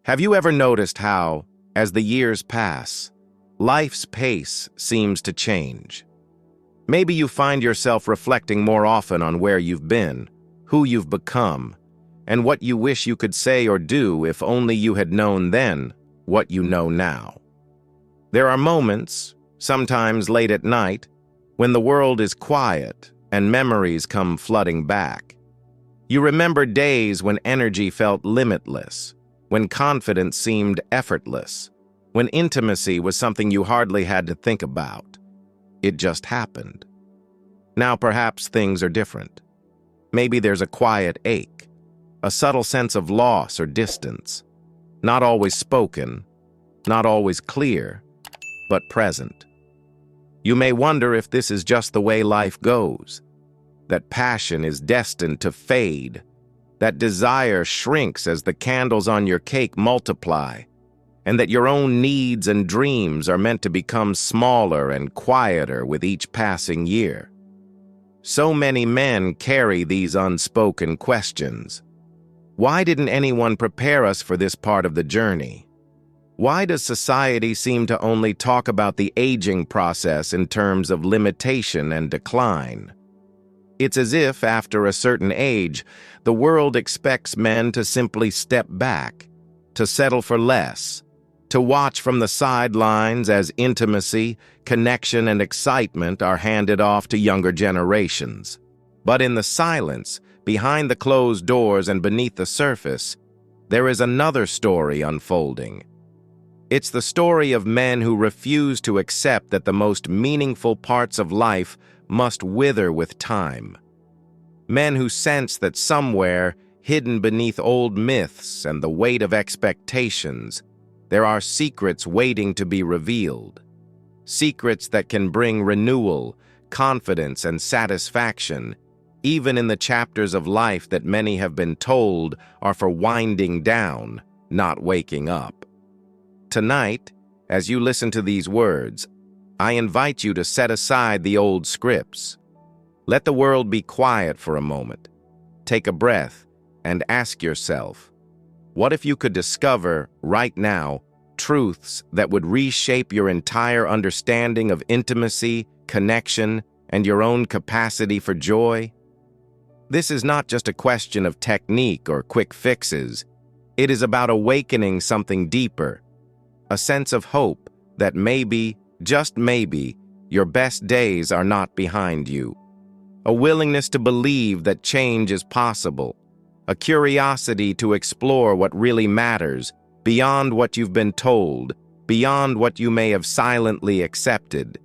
Have you ever noticed how, as the years pass, life's pace seems to change? Maybe you find yourself reflecting more often on where you've been, who you've become, and what you wish you could say or do if only you had known then what you know now. There are moments, sometimes late at night, when the world is quiet and memories come flooding back. You remember days when energy felt limitless, when confidence seemed effortless, when intimacy was something you hardly had to think about. It just happened. Now perhaps things are different. Maybe there's a quiet ache, a subtle sense of loss or distance, not always spoken, not always clear, but present. You may wonder if this is just the way life goes, that passion is destined to fade, that desire shrinks as the candles on your cake multiply, and that your own needs and dreams are meant to become smaller and quieter with each passing year. So many men carry these unspoken questions. Why didn't anyone prepare us for this part of the journey? Why does society seem to only talk about the aging process in terms of limitation and decline? It's as if, after a certain age, the world expects men to simply step back, to settle for less, to watch from the sidelines as intimacy, connection, and excitement are handed off to younger generations. But in the silence, behind the closed doors and beneath the surface, there is another story unfolding. It's the story of men who refuse to accept that the most meaningful parts of life must wither with time. Men who sense that somewhere, hidden beneath old myths and the weight of expectations, there are secrets waiting to be revealed. Secrets that can bring renewal, confidence, and satisfaction, even in the chapters of life that many have been told are for winding down, not waking up. Tonight, as you listen to these words, I invite you to set aside the old scripts. Let the world be quiet for a moment. Take a breath and ask yourself, what if you could discover, right now, truths that would reshape your entire understanding of intimacy, connection, and your own capacity for joy? This is not just a question of technique or quick fixes. It is about awakening something deeper, a sense of hope that maybe, just maybe, your best days are not behind you. A willingness to believe that change is possible. A curiosity to explore what really matters, beyond what you've been told, beyond what you may have silently accepted.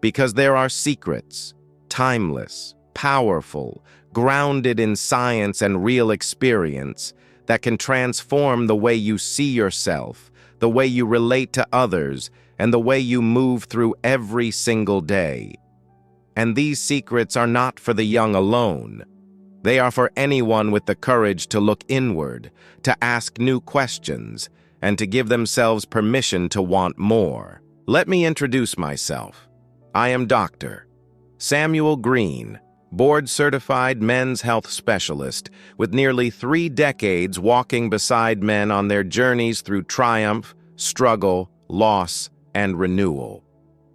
Because there are secrets, timeless, powerful, grounded in science and real experience, that can transform the way you see yourself, the way you relate to others, and the way you move through every single day. And these secrets are not for the young alone. They are for anyone with the courage to look inward, to ask new questions, and to give themselves permission to want more. Let me introduce myself. I am Dr. Samuel Greene, board-certified men's health specialist, with nearly 3 decades walking beside men on their journeys through triumph, struggle, loss, and renewal.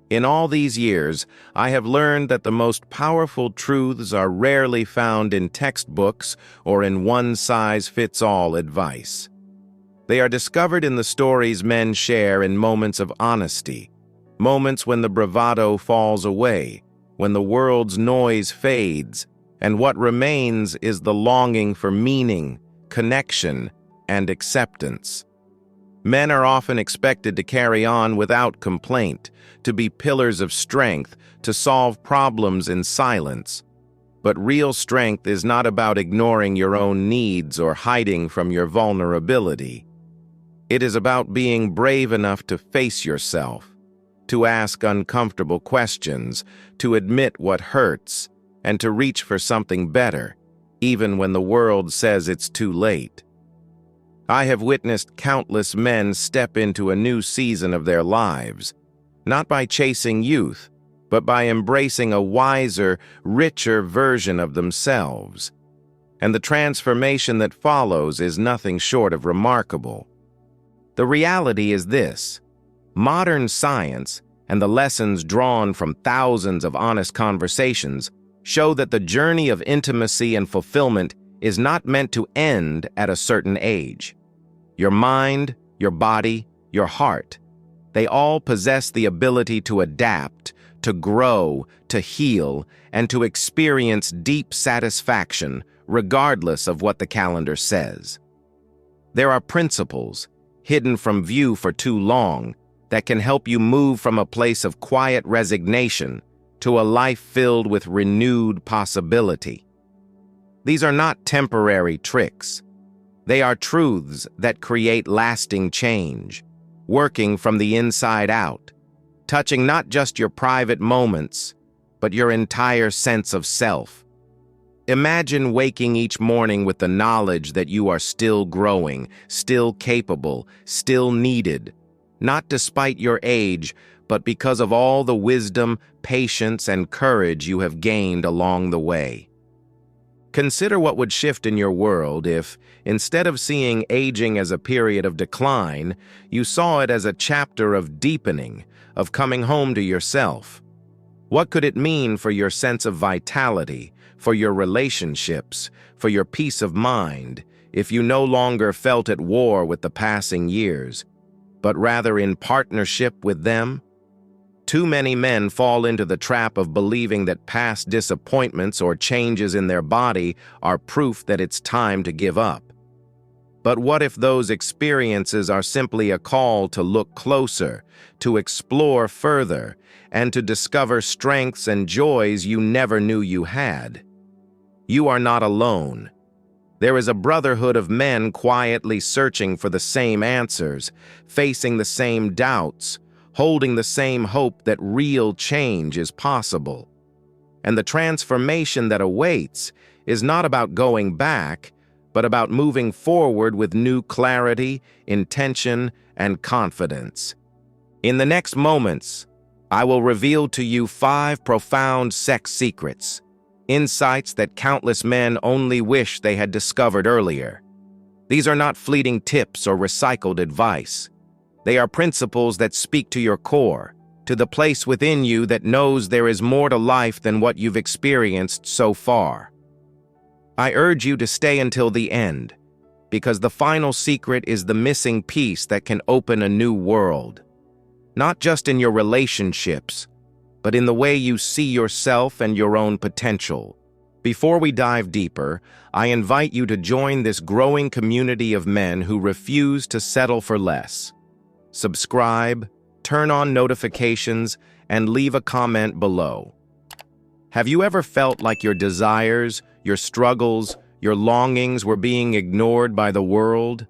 In all these years, I have learned that the most powerful truths are rarely found in textbooks or in one-size-fits-all advice. They are discovered in the stories men share in moments of honesty, moments when the bravado falls away, when the world's noise fades, and what remains is the longing for meaning, connection, and acceptance. Men are often expected to carry on without complaint, to be pillars of strength, to solve problems in silence. But real strength is not about ignoring your own needs or hiding from your vulnerability. It is about being brave enough to face yourself, to ask uncomfortable questions, to admit what hurts, and to reach for something better, even when the world says it's too late. I have witnessed countless men step into a new season of their lives, not by chasing youth, but by embracing a wiser, richer version of themselves. And the transformation that follows is nothing short of remarkable. The reality is this: modern science and the lessons drawn from thousands of honest conversations show that the journey of intimacy and fulfillment is not meant to end at a certain age. Your mind, your body, your heart, they all possess the ability to adapt, to grow, to heal, and to experience deep satisfaction, regardless of what the calendar says. There are principles, hidden from view for too long, that can help you move from a place of quiet resignation to a life filled with renewed possibility. These are not temporary tricks. They are truths that create lasting change, working from the inside out, touching not just your private moments, but your entire sense of self. Imagine waking each morning with the knowledge that you are still growing, still capable, still needed, not despite your age, but because of all the wisdom, patience, and courage you have gained along the way. Consider what would shift in your world if, instead of seeing aging as a period of decline, you saw it as a chapter of deepening, of coming home to yourself. What could it mean for your sense of vitality, for your relationships, for your peace of mind, if you no longer felt at war with the passing years, but rather in partnership with them? Too many men fall into the trap of believing that past disappointments or changes in their body are proof that it's time to give up. But what if those experiences are simply a call to look closer, to explore further, and to discover strengths and joys you never knew you had? You are not alone. There is a brotherhood of men quietly searching for the same answers, facing the same doubts, holding the same hope that real change is possible. And the transformation that awaits is not about going back, but about moving forward with new clarity, intention, and confidence. In the next moments, I will reveal to you 5 profound sex secrets, insights that countless men only wish they had discovered earlier. These are not fleeting tips or recycled advice. They are principles that speak to your core, to the place within you that knows there is more to life than what you've experienced so far. I urge you to stay until the end, because the final secret is the missing piece that can open a new world. Not just in your relationships, but in the way you see yourself and your own potential. Before we dive deeper, I invite you to join this growing community of men who refuse to settle for less. Subscribe, turn on notifications, and leave a comment below. Have you ever felt like your desires, your struggles, your longings were being ignored by the world?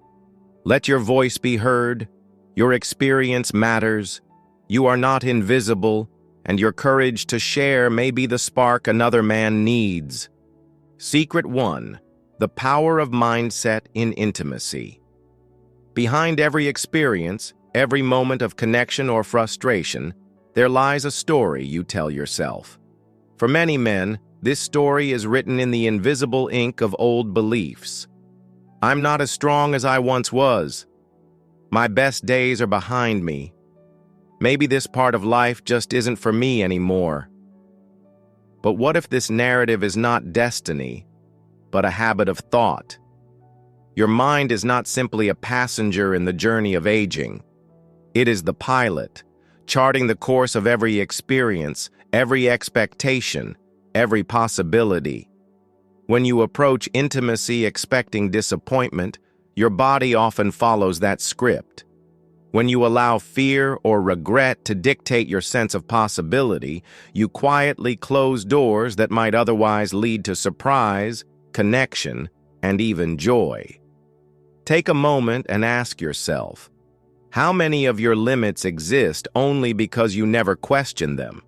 Let your voice be heard. Your experience matters. You are not invisible, and your courage to share may be the spark another man needs. Secret 1: the power of mindset in intimacy. Behind every experience, every moment of connection or frustration, there lies a story you tell yourself. For many men, this story is written in the invisible ink of old beliefs. I'm not as strong as I once was. My best days are behind me. Maybe this part of life just isn't for me anymore. But what if this narrative is not destiny, but a habit of thought? Your mind is not simply a passenger in the journey of aging. It is the pilot, charting the course of every experience, every expectation, every possibility. When you approach intimacy expecting disappointment, your body often follows that script. When you allow fear or regret to dictate your sense of possibility, you quietly close doors that might otherwise lead to surprise, connection, and even joy. Take a moment and ask yourself, how many of your limits exist only because you never questioned them?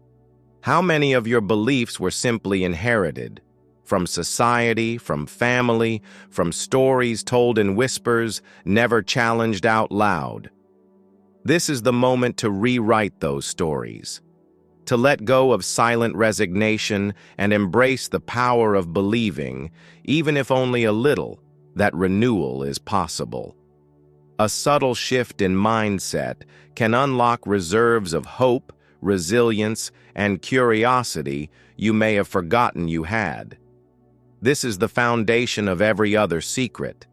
How many of your beliefs were simply inherited? From society, from family, from stories told in whispers, never challenged out loud. This is the moment to rewrite those stories, to let go of silent resignation and embrace the power of believing, even if only a little, that renewal is possible. A subtle shift in mindset can unlock reserves of hope, resilience, and curiosity you may have forgotten you had. This is the foundation of every other secret,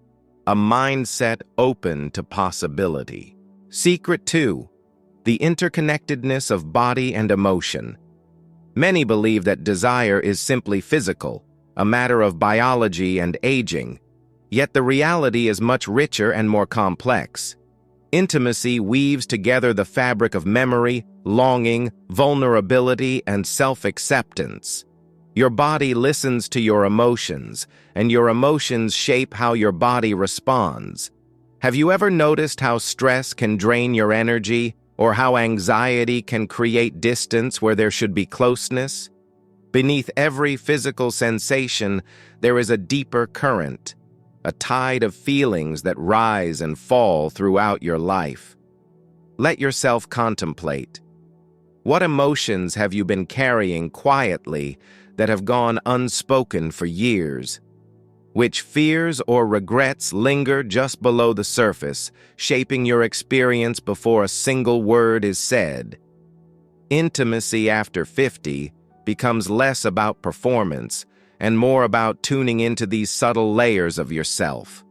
a mindset open to possibility. Secret 2. The interconnectedness of body and emotion. Many believe that desire is simply physical, a matter of biology and aging, yet the reality is much richer and more complex. Intimacy weaves together the fabric of memory, longing, vulnerability, and self-acceptance. Your body listens to your emotions, and your emotions shape how your body responds. Have you ever noticed how stress can drain your energy, or how anxiety can create distance where there should be closeness? Beneath every physical sensation, there is a deeper current, a tide of feelings that rise and fall throughout your life. Let yourself contemplate. What emotions have you been carrying quietly that have gone unspoken for years? Which fears or regrets linger just below the surface, shaping your experience before a single word is said? Intimacy after 50 becomes less about performance and more about tuning into these subtle layers of yourself.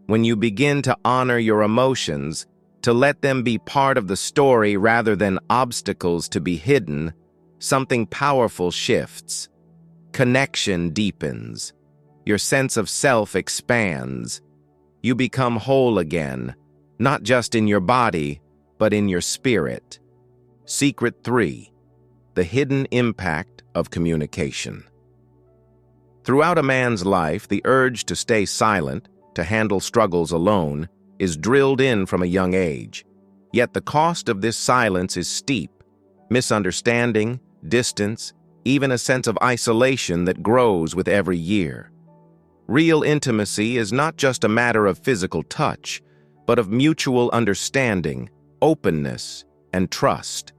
When you begin to honor your emotions, to let them be part of the story rather than obstacles to be hidden, something powerful shifts. Connection deepens. Your sense of self expands. You become whole again, not just in your body, but in your spirit. Secret 3. The hidden impact of communication. Throughout a man's life, the urge to stay silent, to handle struggles alone, is drilled in from a young age. Yet the cost of this silence is steep. Misunderstanding, distance, even a sense of isolation that grows with every year. Real intimacy is not just a matter of physical touch, but of mutual understanding, openness, and trust.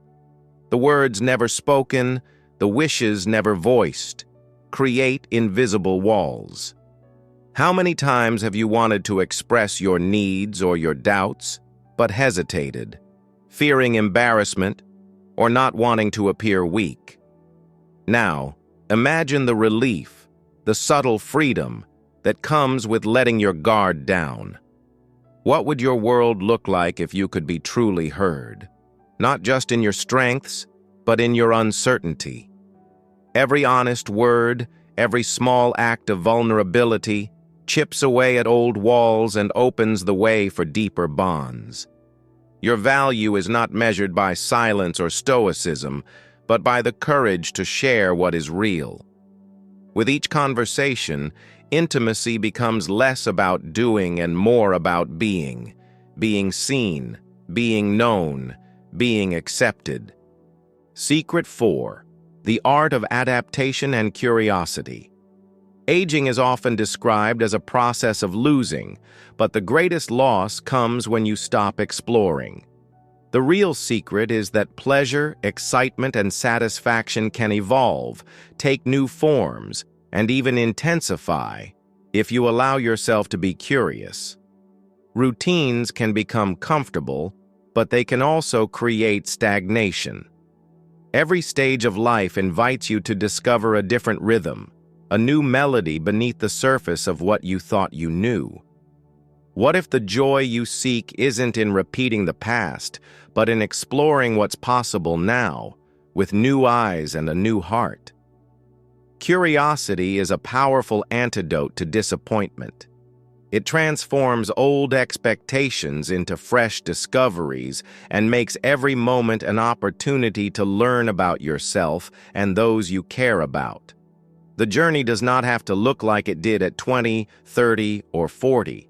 The words never spoken, the wishes never voiced, create invisible walls. How many times have you wanted to express your needs or your doubts, but hesitated, fearing embarrassment or not wanting to appear weak? Now, imagine the relief, the subtle freedom that comes with letting your guard down. What would your world look like if you could be truly heard? Not just in your strengths, but in your uncertainty. Every honest word, every small act of vulnerability chips away at old walls and opens the way for deeper bonds. Your value is not measured by silence or stoicism, but by the courage to share what is real. With each conversation, intimacy becomes less about doing and more about being seen, being known, being accepted. Secret 4. The art of adaptation and curiosity. Aging is often described as a process of losing, but the greatest loss comes when you stop exploring. The real secret is that pleasure, excitement, and satisfaction can evolve, take new forms, and even intensify if you allow yourself to be curious. Routines can become comfortable, but they can also create stagnation. Every stage of life invites you to discover a different rhythm, a new melody beneath the surface of what you thought you knew. What if the joy you seek isn't in repeating the past, but in exploring what's possible now, with new eyes and a new heart? Curiosity is a powerful antidote to disappointment. It transforms old expectations into fresh discoveries and makes every moment an opportunity to learn about yourself and those you care about. The journey does not have to look like it did at 20, 30, or 40.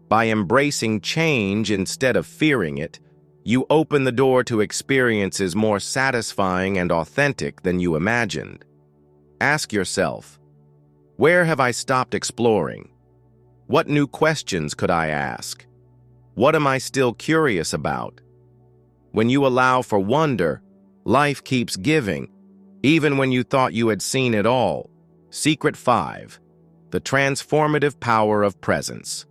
By embracing change instead of fearing it, you open the door to experiences more satisfying and authentic than you imagined. Ask yourself, where have I stopped exploring? What new questions could I ask? What am I still curious about? When you allow for wonder, life keeps giving, even when you thought you had seen it all. Secret 5. The transformative power of presence.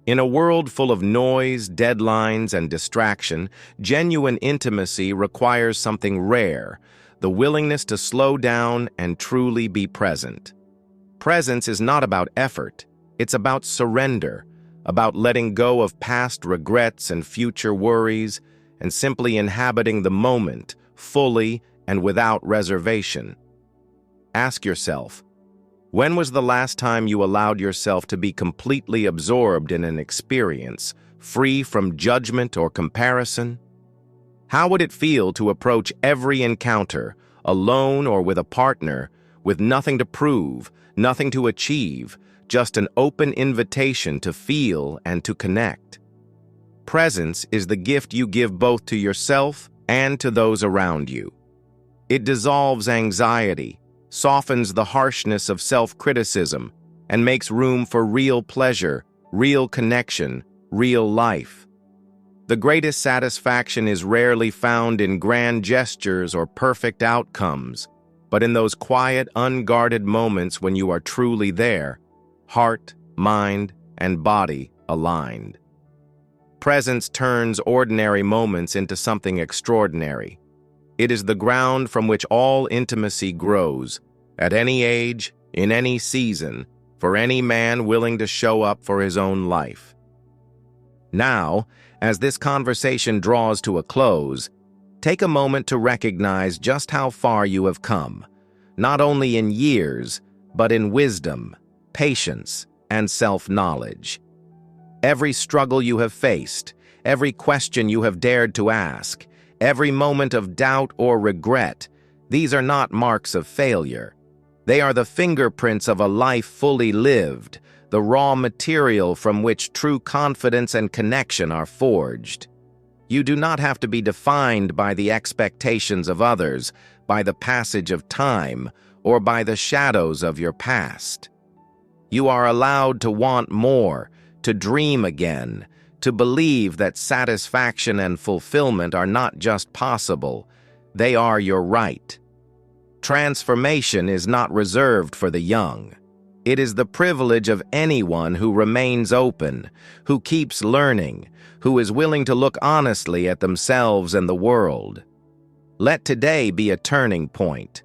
In a world full of noise, deadlines, and distraction, genuine intimacy requires something rare, the willingness to slow down and truly be present. Presence is not about effort, it's about surrender, about letting go of past regrets and future worries, and simply inhabiting the moment, fully and without reservation. Ask yourself, when was the last time you allowed yourself to be completely absorbed in an experience, free from judgment or comparison? How would it feel to approach every encounter, alone or with a partner, with nothing to prove, nothing to achieve, just an open invitation to feel and to connect? Presence is the gift you give both to yourself and to those around you. It dissolves anxiety, softens the harshness of self-criticism, and makes room for real pleasure, real connection, real life. The greatest satisfaction is rarely found in grand gestures or perfect outcomes, but in those quiet, unguarded moments when you are truly there, heart, mind, and body aligned. Presence turns ordinary moments into something extraordinary. It is the ground from which all intimacy grows, at any age, in any season, for any man willing to show up for his own life. Now, as this conversation draws to a close, take a moment to recognize just how far you have come, not only in years, but in wisdom, patience, and self-knowledge. Every struggle you have faced, every question you have dared to ask, every moment of doubt or regret, these are not marks of failure. They are the fingerprints of a life fully lived, the raw material from which true confidence and connection are forged. You do not have to be defined by the expectations of others, by the passage of time, or by the shadows of your past. You are allowed to want more, to dream again, to believe that satisfaction and fulfillment are not just possible, they are your right. Transformation is not reserved for the young. It is the privilege of anyone who remains open, who keeps learning, who is willing to look honestly at themselves and the world. Let today be a turning point,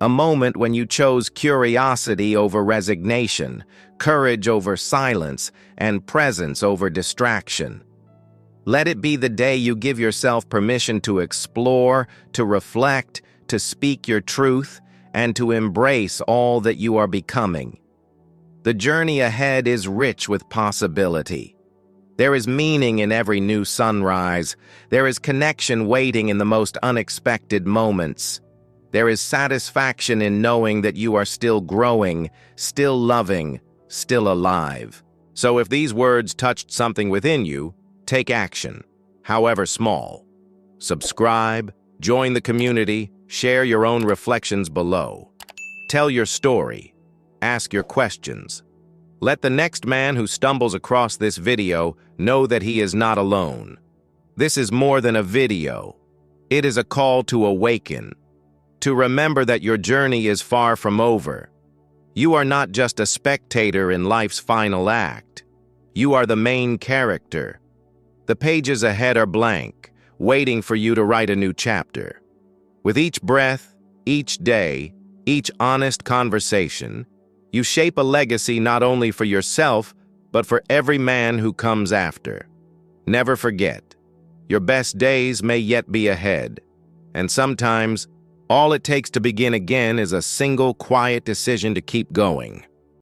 a moment when you chose curiosity over resignation, courage over silence, and presence over distraction. Let it be the day you give yourself permission to explore, to reflect, to speak your truth, and to embrace all that you are becoming. The journey ahead is rich with possibility. There is meaning in every new sunrise. There is connection waiting in the most unexpected moments. There is satisfaction in knowing that you are still growing, still loving, still alive. So if these words touched something within you, take action, however small. Subscribe, join the community, share your own reflections below. Tell your story. Ask your questions. Let the next man who stumbles across this video know that he is not alone. This is more than a video. It is a call to awaken, to remember that your journey is far from over. You are not just a spectator in life's final act. You are the main character. The pages ahead are blank, waiting for you to write a new chapter. With each breath, each day, each honest conversation, you shape a legacy not only for yourself, but for every man who comes after. Never forget, your best days may yet be ahead, and sometimes all it takes to begin again is a single quiet decision to keep going.